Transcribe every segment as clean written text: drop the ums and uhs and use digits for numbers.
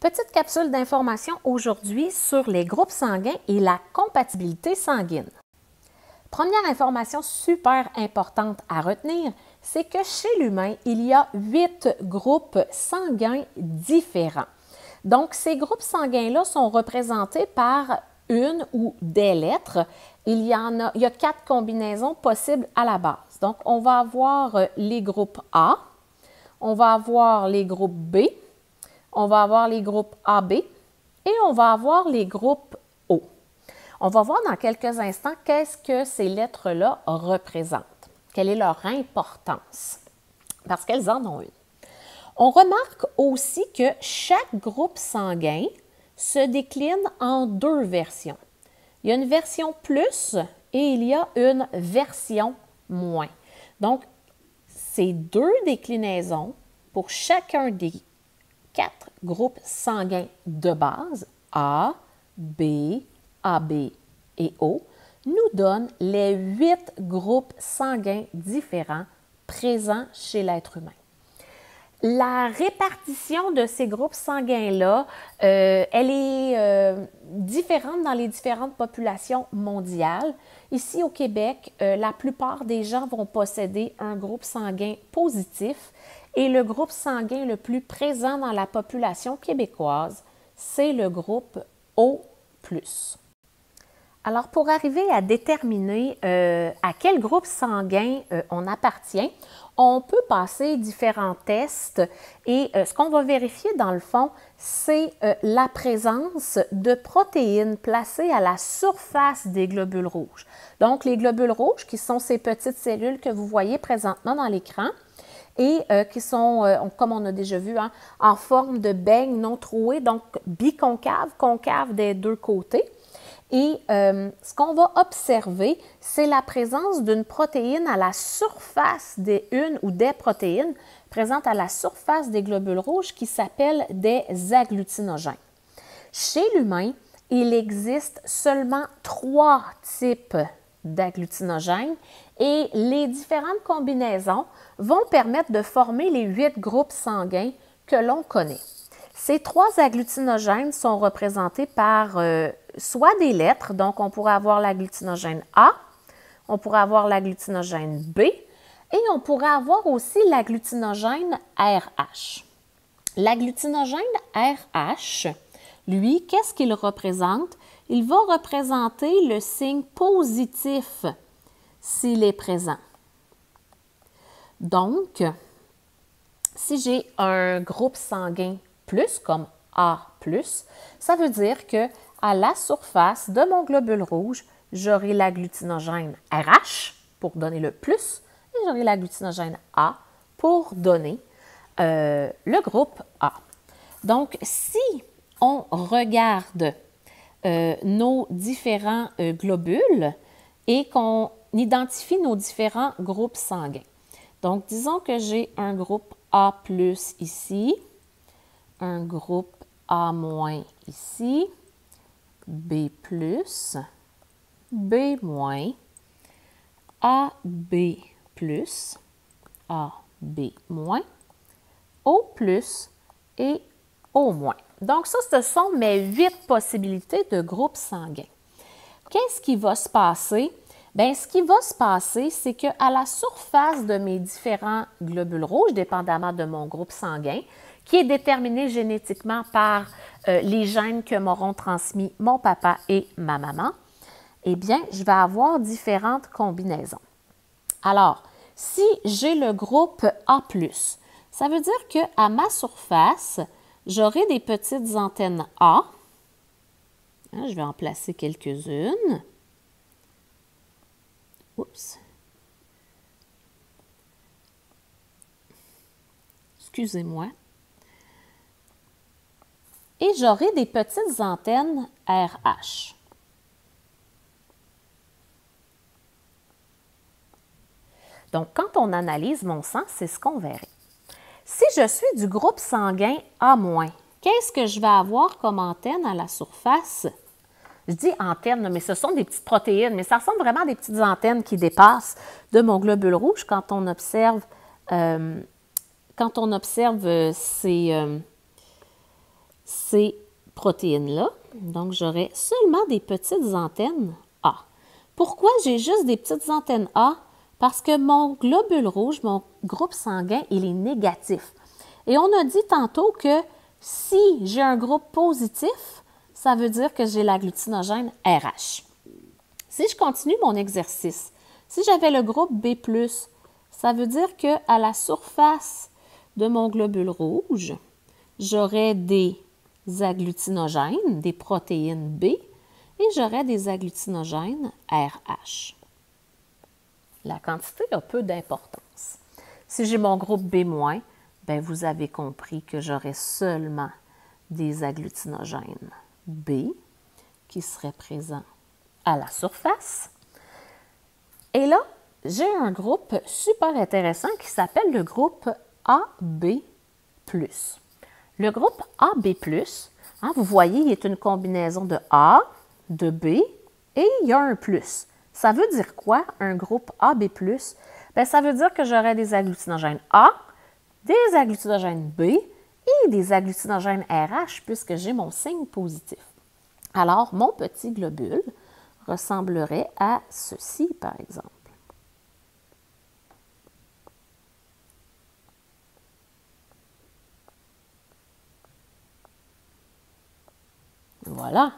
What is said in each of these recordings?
Petite capsule d'information aujourd'hui sur les groupes sanguins et la compatibilité sanguine. Première information super importante à retenir, c'est que chez l'humain, il y a 8 groupes sanguins différents. Donc, ces groupes sanguins-là sont représentés par une ou des lettres. Il y a 4 combinaisons possibles à la base. Donc, on va avoir les groupes A, on va avoir les groupes B, on va avoir les groupes AB et on va avoir les groupes O. On va voir dans quelques instants qu'est-ce que ces lettres-là représentent, quelle est leur importance, parce qu'elles en ont une. On remarque aussi que chaque groupe sanguin se décline en 2 versions. Il y a une version plus et il y a une version moins. Donc, ces 2 déclinaisons pour chacun des 4 groupes sanguins de base, A, B, AB et O, nous donnent les 8 groupes sanguins différents présents chez l'être humain. La répartition de ces groupes sanguins-là, elle est différente dans les différentes populations mondiales. Ici au Québec, la plupart des gens vont posséder un groupe sanguin positif et le groupe sanguin le plus présent dans la population québécoise, c'est le groupe O+. Alors, pour arriver à déterminer à quel groupe sanguin on appartient, on peut passer différents tests et ce qu'on va vérifier dans le fond, c'est la présence de protéines placées à la surface des globules rouges. Donc, les globules rouges, qui sont ces petites cellules que vous voyez présentement dans l'écran et qui sont, comme on a déjà vu, hein, en forme de beigne non trouée, donc biconcave, concave des 2 côtés. Et ce qu'on va observer, c'est la présence d'une protéine à la surface une ou des protéines présentes à la surface des globules rouges qui s'appellent des agglutinogènes. Chez l'humain, il existe seulement 3 types d'agglutinogènes et les différentes combinaisons vont permettre de former les 8 groupes sanguins que l'on connaît. Ces 3 agglutinogènes sont représentés par soit des lettres, donc on pourrait avoir l'agglutinogène A, on pourrait avoir l'agglutinogène B et on pourrait avoir aussi l'agglutinogène RH. L'agglutinogène RH, lui, qu'est-ce qu'il représente? Il va représenter le signe positif s'il est présent. Donc, si j'ai un groupe sanguin plus, comme A+, ça veut dire que à la surface de mon globule rouge, j'aurai l'agglutinogène RH pour donner le plus et j'aurai l'agglutinogène A pour donner le groupe A. Donc, si on regarde nos différents globules et qu'on identifie nos différents groupes sanguins. Donc, disons que j'ai un groupe A+ ici, un groupe A- ici, B+, B-, AB+, AB-, O+, et O-. Donc, ça, ce sont mes 8 possibilités de groupes sanguins. Qu'est-ce qui va se passer? Bien, ce qui va se passer, c'est qu'à la surface de mes différents globules rouges, dépendamment de mon groupe sanguin, qui est déterminé génétiquement par les gènes que m'auront transmis mon papa et ma maman, eh bien, je vais avoir différentes combinaisons. Alors, si j'ai le groupe A+, ça veut dire qu'à ma surface, j'aurai des petites antennes A. Je vais en placer quelques-unes. Oups. Excusez-moi. Et j'aurai des petites antennes RH. Donc, quand on analyse mon sang, c'est ce qu'on verrait. Si je suis du groupe sanguin A-, qu'est-ce que je vais avoir comme antenne à la surface? Je dis antennes, mais ce sont des petites protéines, mais ça ressemble vraiment à des petites antennes qui dépassent de mon globule rouge quand on observe ces protéines-là. Donc, j'aurai seulement des petites antennes A. Pourquoi j'ai juste des petites antennes A? Parce que mon globule rouge, mon groupe sanguin, il est négatif. Et on a dit tantôt que si j'ai un groupe positif, ça veut dire que j'ai l'agglutinogène RH. Si je continue mon exercice, si j'avais le groupe B+, ça veut dire qu'à la surface de mon globule rouge, j'aurais des agglutinogènes, des protéines B, et j'aurais des agglutinogènes RH. La quantité a peu d'importance. Si j'ai mon groupe B-, bien, vous avez compris que j'aurai seulement des agglutinogènes B qui seraient présents à la surface. Et là, j'ai un groupe super intéressant qui s'appelle le groupe AB+. Le groupe AB+, vous voyez, il est une combinaison de A, de B et il y a un plus. Ça veut dire quoi, un groupe AB+? Bien, ça veut dire que j'aurai des agglutinogènes A, des agglutinogènes B et des agglutinogènes RH puisque j'ai mon signe positif. Alors, mon petit globule ressemblerait à ceci, par exemple. Voilà.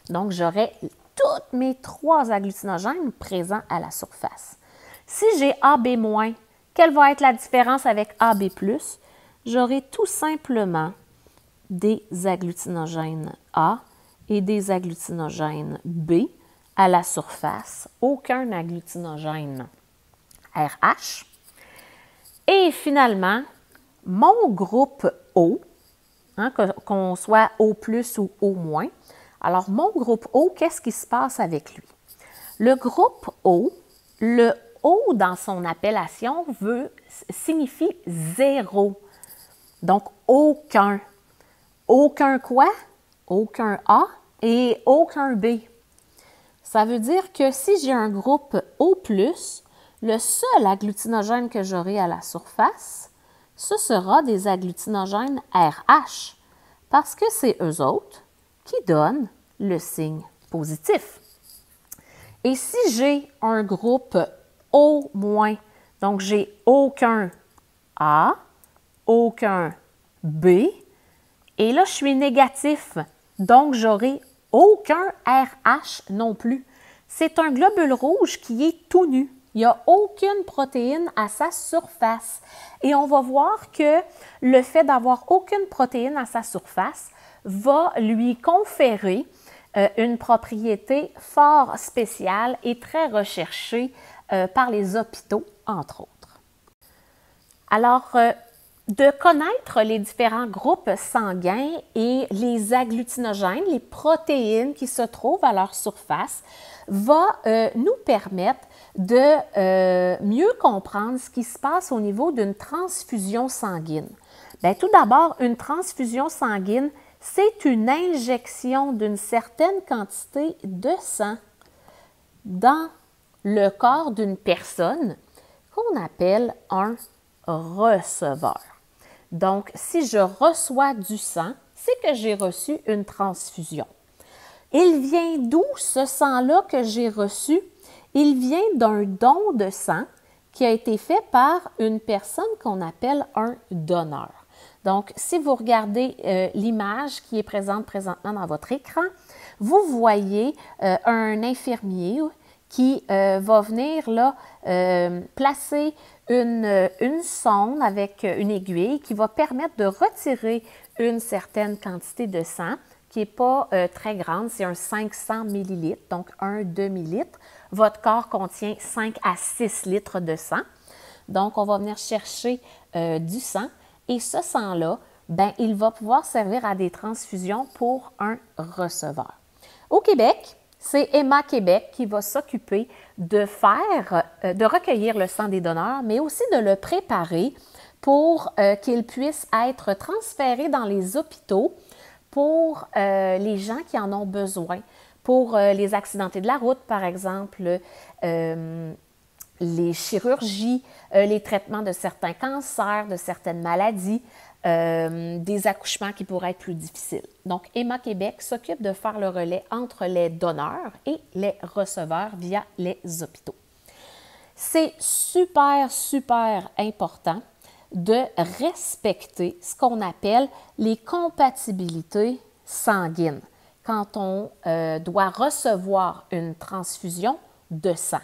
Donc, j'aurai tous mes 3 agglutinogènes présents à la surface. Si j'ai AB-, quelle va être la différence avec AB+? J'aurai tout simplement des agglutinogènes A et des agglutinogènes B à la surface, aucun agglutinogène RH. Et finalement, mon groupe O, qu'on soit O+ ou O-, alors mon groupe O, qu'est-ce qui se passe avec lui? Le groupe O, le O dans son appellation signifie 0. Donc, aucun. Aucun quoi? Aucun A et aucun B. Ça veut dire que si j'ai un groupe O+, le seul agglutinogène que j'aurai à la surface, ce sera des agglutinogènes RH, parce que c'est eux autres qui donnent le signe positif. Et si j'ai un groupe O-, donc j'ai aucun A, aucun B, et là je suis négatif, donc j'aurai aucun RH non plus. C'est un globule rouge qui est tout nu. Il n'y a aucune protéine à sa surface. Et on va voir que le fait d'avoir aucune protéine à sa surface va lui conférer une propriété fort spéciale et très recherchée par les hôpitaux, entre autres. Alors, de connaître les différents groupes sanguins et les agglutinogènes, les protéines qui se trouvent à leur surface, va nous permettre de mieux comprendre ce qui se passe au niveau d'une transfusion sanguine. Bien, tout d'abord, une transfusion sanguine, c'est une injection d'une certaine quantité de sang dans le corps d'une personne qu'on appelle un receveur. Donc, si je reçois du sang, c'est que j'ai reçu une transfusion. Il vient d'où ce sang-là que j'ai reçu? Il vient d'un don de sang qui a été fait par une personne qu'on appelle un donneur. Donc, si vous regardez l'image qui est présente présentement dans votre écran, vous voyez un infirmier qui va venir là, placer une sonde avec une aiguille qui va permettre de retirer une certaine quantité de sang qui n'est pas très grande, c'est un 500 ml, donc un demi-litre. Votre corps contient 5 à 6 litres de sang. Donc, on va venir chercher du sang et ce sang-là, ben, il va pouvoir servir à des transfusions pour un receveur. Au Québec, c'est Emma Québec qui va s'occuper de recueillir le sang des donneurs, mais aussi de le préparer pour qu'il puisse être transféré dans les hôpitaux pour les gens qui en ont besoin, pour les accidentés de la route, par exemple, les chirurgies, les traitements de certains cancers, de certaines maladies. des accouchements qui pourraient être plus difficiles. Donc, Emma Québec s'occupe de faire le relais entre les donneurs et les receveurs via les hôpitaux. C'est super, super important de respecter ce qu'on appelle les compatibilités sanguines quand on doit recevoir une transfusion de sang.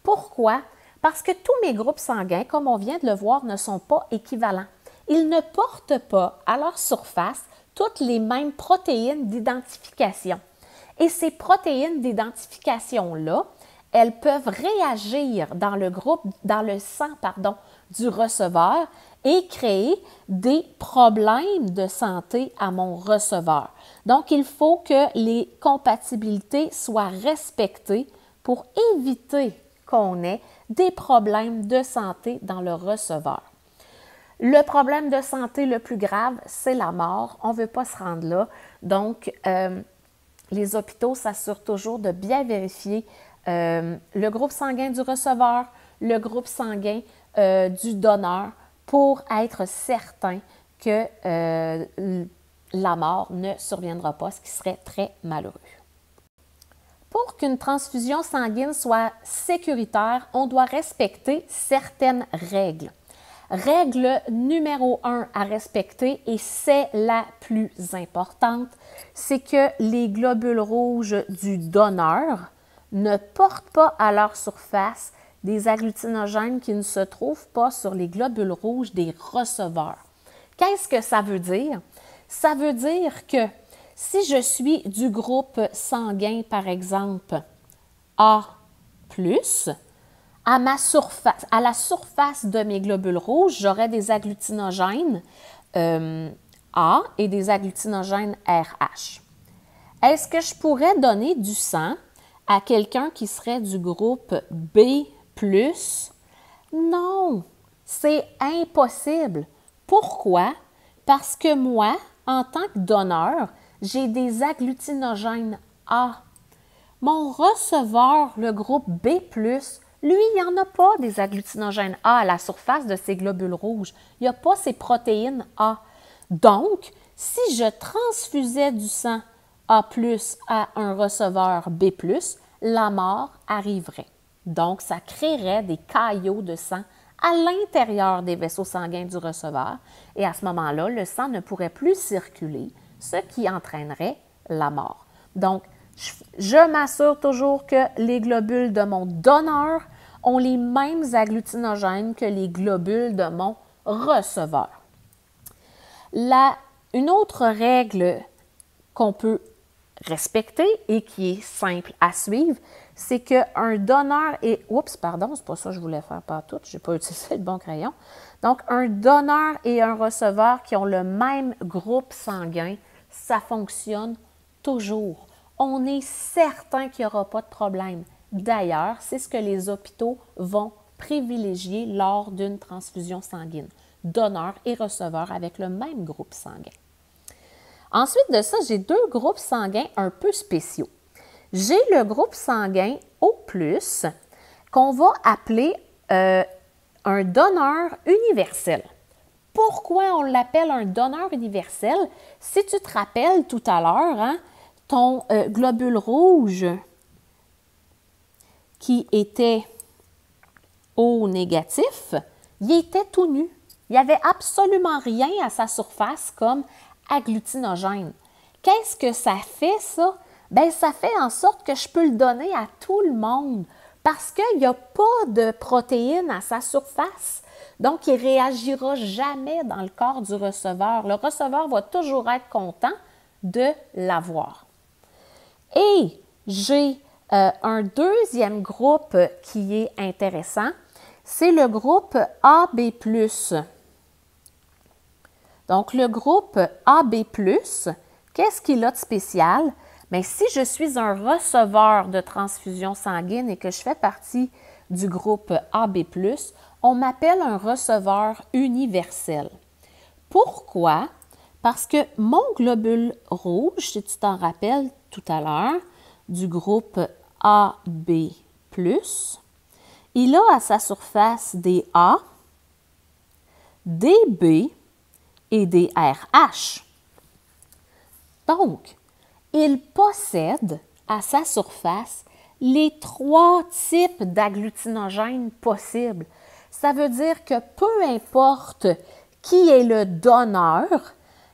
Pourquoi? Parce que tous mes groupes sanguins, comme on vient de le voir, ne sont pas équivalents. Ils ne portent pas à leur surface toutes les mêmes protéines d'identification. Et ces protéines d'identification-là, elles peuvent réagir dans le sang du receveur et créer des problèmes de santé à mon receveur. Donc, il faut que les compatibilités soient respectées pour éviter qu'on ait des problèmes de santé dans le receveur. Le problème de santé le plus grave, c'est la mort. On ne veut pas se rendre là. Donc, les hôpitaux s'assurent toujours de bien vérifier le groupe sanguin du receveur, le groupe sanguin du donneur pour être certain que la mort ne surviendra pas, ce qui serait très malheureux. Pour qu'une transfusion sanguine soit sécuritaire, on doit respecter certaines règles. Règle numéro 1 à respecter, et c'est la plus importante, c'est que les globules rouges du donneur ne portent pas à leur surface des agglutinogènes qui ne se trouvent pas sur les globules rouges des receveurs. Qu'est-ce que ça veut dire? Ça veut dire que si je suis du groupe sanguin, par exemple, A+, à la surface de mes globules rouges, j'aurai des agglutinogènes A et des agglutinogènes RH. Est-ce que je pourrais donner du sang à quelqu'un qui serait du groupe B+? Non, c'est impossible. Pourquoi? Parce que moi, en tant que donneur, j'ai des agglutinogènes A. Mon receveur, le groupe B+, lui, il n'y en a pas des agglutinogènes A à la surface de ces globules rouges. Il n'y a pas ces protéines A. Donc, si je transfusais du sang A+ à un receveur B+, la mort arriverait. Donc, ça créerait des caillots de sang à l'intérieur des vaisseaux sanguins du receveur et à ce moment-là, le sang ne pourrait plus circuler, ce qui entraînerait la mort. Donc, je m'assure toujours que les globules de mon donneur ont les mêmes agglutinogènes que les globules de mon receveur. Une autre règle qu'on peut respecter et qui est simple à suivre, c'est qu'un donneur et... Oups, pardon, c'est pas ça que je voulais faire partout, je n'ai pas utilisé le bon crayon. Donc, un donneur et un receveur qui ont le même groupe sanguin, ça fonctionne toujours. On est certain qu'il n'y aura pas de problème. D'ailleurs, c'est ce que les hôpitaux vont privilégier lors d'une transfusion sanguine. Donneur et receveur avec le même groupe sanguin. Ensuite de ça, j'ai deux groupes sanguins un peu spéciaux. J'ai le groupe sanguin O+, qu'on va appeler un donneur universel. Pourquoi on l'appelle un donneur universel? Si tu te rappelles tout à l'heure, hein, ton globule rouge qui était O négatif, il était tout nu. Il n'y avait absolument rien à sa surface comme agglutinogène. Qu'est-ce que ça fait, ça? Bien, ça fait en sorte que je peux le donner à tout le monde parce qu'il n'y a pas de protéines à sa surface. Donc, il ne réagira jamais dans le corps du receveur. Le receveur va toujours être content de l'avoir. Et j'ai un deuxième groupe qui est intéressant, c'est le groupe AB+. Donc, le groupe AB+, qu'est-ce qu'il a de spécial? Bien, si je suis un receveur de transfusion sanguine et que je fais partie du groupe AB+, on m'appelle un receveur universel. Pourquoi? Parce que mon globule rouge, si tu t'en rappelles tout à l'heure, du groupe AB+, il a à sa surface des A, des B et des RH. Donc, il possède à sa surface les 3 types d'agglutinogènes possibles. Ça veut dire que peu importe qui est le donneur,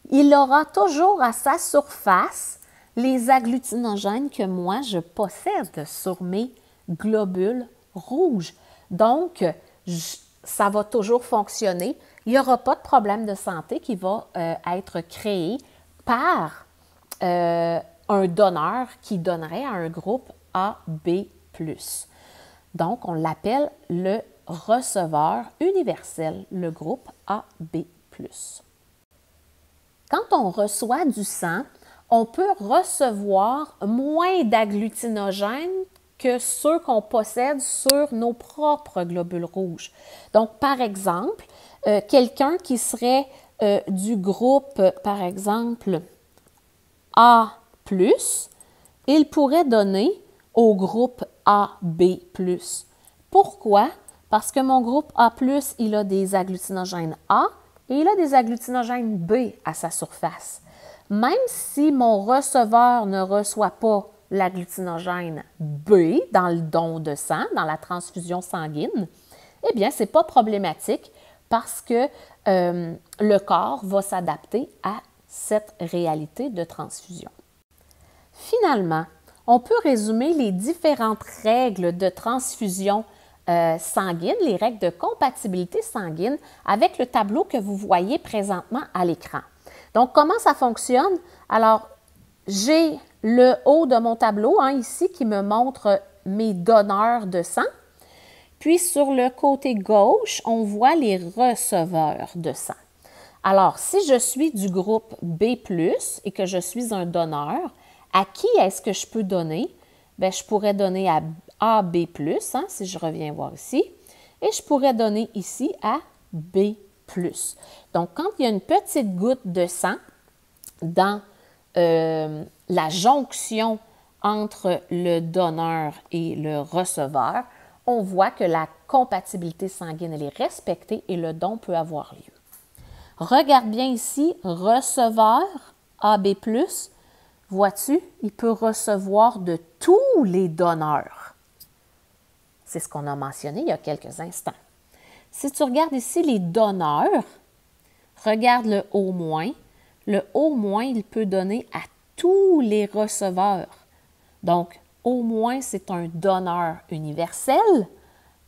il aura toujours à sa surface les agglutinogènes que moi je possède sur mes globules rouges. Donc, ça va toujours fonctionner. Il n'y aura pas de problème de santé qui va être créé par un donneur qui donnerait à un groupe AB+. Donc, on l'appelle le receveur universel, le groupe AB+. Quand on reçoit du sang, on peut recevoir moins d'agglutinogènes que ceux qu'on possède sur nos propres globules rouges. Donc, par exemple, quelqu'un qui serait du groupe, par exemple, A+, il pourrait donner au groupe AB+. Pourquoi? Parce que mon groupe A+, il a des agglutinogènes A et il a des agglutinogènes B à sa surface. Même si mon receveur ne reçoit pas l'agglutinogène B dans le don de sang, dans la transfusion sanguine, eh bien, ce n'est pas problématique parce que le corps va s'adapter à cette réalité de transfusion. Finalement, on peut résumer les différentes règles de transfusion sanguine, les règles de compatibilité sanguine, avec le tableau que vous voyez présentement à l'écran. Donc, comment ça fonctionne? Alors, j'ai le haut de mon tableau ici qui me montre mes donneurs de sang. Puis, sur le côté gauche, on voit les receveurs de sang. Alors, si je suis du groupe B+, et que je suis un donneur, à qui est-ce que je peux donner? Bien, je pourrais donner à AB+, si je reviens voir ici, et je pourrais donner ici à B+. Donc, quand il y a une petite goutte de sang dans la jonction entre le donneur et le receveur, on voit que la compatibilité sanguine elle est respectée et le don peut avoir lieu. Regarde bien ici, receveur AB+, vois-tu, il peut recevoir de tous les donneurs. C'est ce qu'on a mentionné il y a quelques instants. Si tu regardes ici les donneurs, regarde le O-. Le O-, il peut donner à tous les receveurs. Donc, O-, c'est un donneur universel.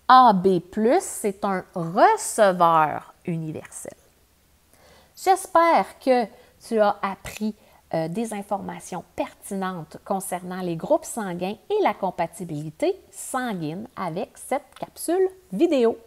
AB+, c'est un receveur universel. J'espère que tu as appris des informations pertinentes concernant les groupes sanguins et la compatibilité sanguine avec cette capsule vidéo.